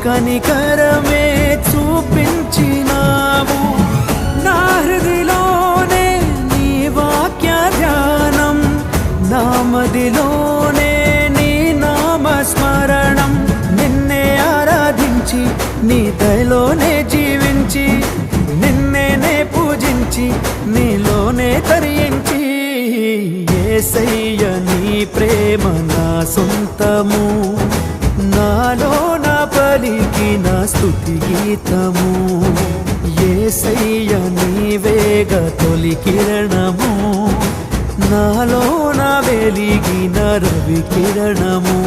కనికరమే చూపించినావు. నా హృదిలోనే నీ వాక్య ధ్యానం, నా మదిలోనే నీ నామస్మరణం. నిన్నే ఆరాధించి నీ దయలోనే జీవించి, నిన్నే పూజించి నీలోనే తరించి, యేసయ్య నీ ప్రేమ నా సొంతము, నాలో నా పలికిన స్తుతి గీతము. యేసయ్య నీవేగ తొలి కిరణము, నాలో నా వెలిగిన రవి కిరణము.